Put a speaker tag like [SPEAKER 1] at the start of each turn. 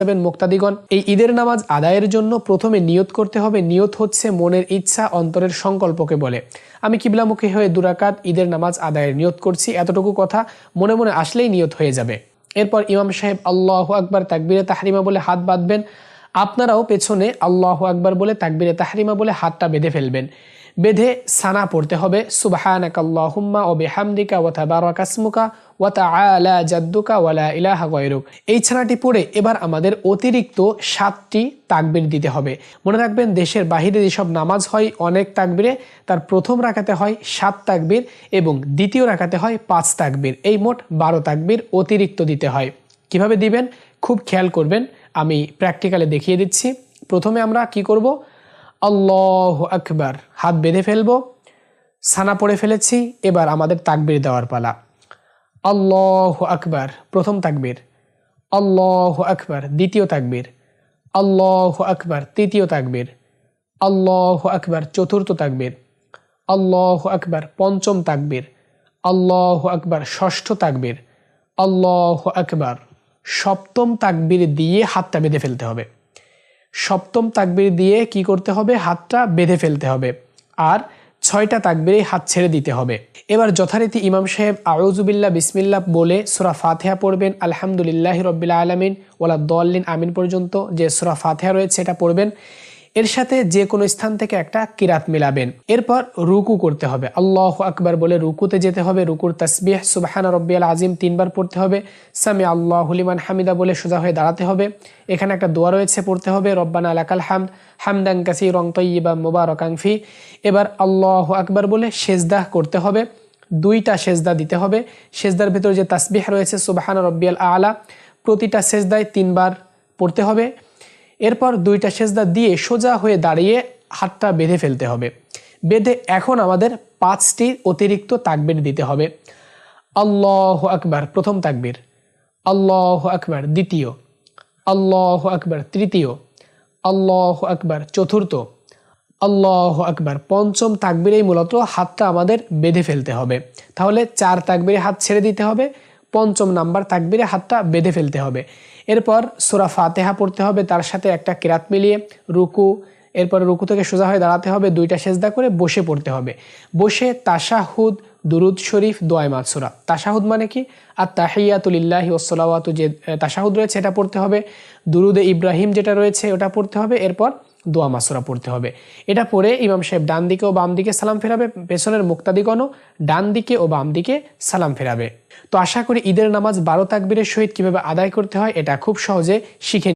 [SPEAKER 1] মুক্তাদিগণ, এই ঈদের নামাজ আদায়ের জন্য প্রথমে নিয়ত করতে হবে। নিয়ত হচ্ছে মনের ইচ্ছা, অন্তরের সংকল্পকে বলে। আমি কিবলামুখী হয়ে 2 রাকাত ঈদের নামাজ আদায়ের নিয়ত করছি, এতটুকু কথা মনে মনে আসলেই নিয়ত হয়ে যাবে। এরপর ইমাম সাহেব আল্লাহু আকবার তাকবীরে তাহরিমা বলে হাত বাঁধবেন। আপনারাও পেছনে আল্লাহু আকবার বলে তাকবীরে তাহরিমা বলে হাতটা বেঁধে ফেলবেন। বেঁধে সানা পড়তে হবে, সুবহানাকাল্লাহুম্মা ওয়া বিহামদিকা ওয়া তাবারাকাসমুকা ওয়া তাআলা জাদ্দুকা ওয়া লা ইলাহা গায়রুক। এই ছানাটি পড়ে এবার আমাদের অতিরিক্ত 7টি তাকবীর দিতে হবে। মনে রাখবেন, দেশের বাহিরে যেসব নামাজ হয় অনেক তাকবীরে, তার প্রথম রাকাতে হয় 7 তাকবীর এবং দ্বিতীয় রাকাতে হয় 5 তাকবীর। এই মোট 12 তাকবীর অতিরিক্ত দিতে হয়। কিভাবে দিবেন খুব খেয়াল করবেন, আমি প্র্যাকটিক্যালে দেখিয়ে দিচ্ছি। প্রথমে আমরা কি করব, আল্লাহু আকবার হাত বেঁধে ফেলবো, সানা পড়ে ফেলেছি। এবার আমাদের তাকবীর দেওয়ার পালা। আল্লাহু আকবার প্রথম তাকবীর, আল্লাহু আকবার দ্বিতীয় তাকবীর, আল্লাহু আকবার তৃতীয় তাকবীর, আল্লাহু আকবার চতুর্থ তাকবীর, আল্লাহু আকবার পঞ্চম তাকবীর, আল্লাহু আকবার ষষ্ঠ তাকবীর, আল্লাহু আকবার সপ্তম তাকবীর দিয়ে হাতটা বেঁধে ফেলতে হবে। সপ্তম তাকবীর দিয়ে কি করতে হবে, হাতটা বেঁধে ফেলতে হবে। আর 6টা তাকবীরে হাত ছেড়ে দিতে হবে। এবার যথারীতি ইমাম সাহেব আউযুবিল্লাহ বিসমিল্লাহ বলে সূরা ফাতিহা পড়বেন। আলহামদুলিল্লাহি রাব্বিল আলামিন ওয়ালা দাল্লিন আমিন পর্যন্ত যে সূরা ফাতিহা রয়েছে এটা পড়বেন। এর সাথে যে কোনো স্থান থেকে একটা কিরাত মিলাবেন। এরপর রুকু করতে হবে, আল্লাহু আকবার বলে রুকুতে যেতে হবে। রুকুর তাসবিহ সুবহানা রাব্বিয়াল আযীম 3 বার পড়তে হবে। সামি আল্লাহু লিমান হামিদা বলে সোজা হয়ে দাঁড়াতে হবে। এখানে একটা দোয়া রয়েছে, পড়তে হবে রব্বানা লাকাল হামদ হামদান কাসীরান তাইয়্যিবান মুবারাকান ফি। এবার আল্লাহু আকবার বলে সেজদা করতে হবে। 2টা সেজদা দিতে হবে। সেজদার ভেতর যে তাসবিহ রয়েছে সুবহানা রাব্বিয়াল আলা, প্রতিটা সেজদায় 3 বার পড়তে হবে। এরপর 2টা সেজদা দিয়ে সোজা হয়ে দাঁড়িয়ে হাতটা বেঁধে ফেলতে হবে। বেঁধে এখন আমাদের 5টি অতিরিক্ত তাকবীর দিতে হবে। আল্লাহু আকবার প্রথম তাকবীর, আল্লাহু আকবার দ্বিতীয়, আল্লাহু আকবার তৃতীয়, আল্লাহু আকবার চতুর্থ, আল্লাহু আকবার পঞ্চম তাকবীরেই মূলত হাতটা আমাদের বেঁধে ফেলতে হবে। তাহলে 4 তাকবীরে হাত ছেড়ে দিতে হবে, 5ম নাম্বার তাকবীরে হাতটা বেঁধে ফেলতে হবে। এরপর সূরা ফাতিহা পড়তে হবে, তার সাথে একটা কিরাত মিলিয়ে রুকু। এরপর রুকু থেকে সোজা হয়ে দাঁড়াতে হবে, 2টা সেজদা করে বসে পড়তে হবে। বসে তাশাহুদ, দুরুদ শরীফ, দোয়া মাসুরা। তাশাহুদ মানে কি, আত-তাহিয়াতু লিল্লাহি ওয়াস-সালাওয়াতু, যে তাশাহুদ রয়েছে এটা পড়তে হবে। দুরুদে ইব্রাহিম যেটা রয়েছে ওটা পড়তে হবে। এরপর দোয়া মাসুরা পড়তে হবে। এটা পড়ে ইমাম সাহেব ডান দিকে ও বাম দিকে সালাম ফেরাবে, পেছনের মুক্তাদিগণও ডান দিকে ও বাম দিকে সালাম ফেরাবে। তো আশা করি ঈদের নামাজ 12 তাকবীরের সহিত কিভাবে আদায় করতে হয় এটা খুব সহজে শিখে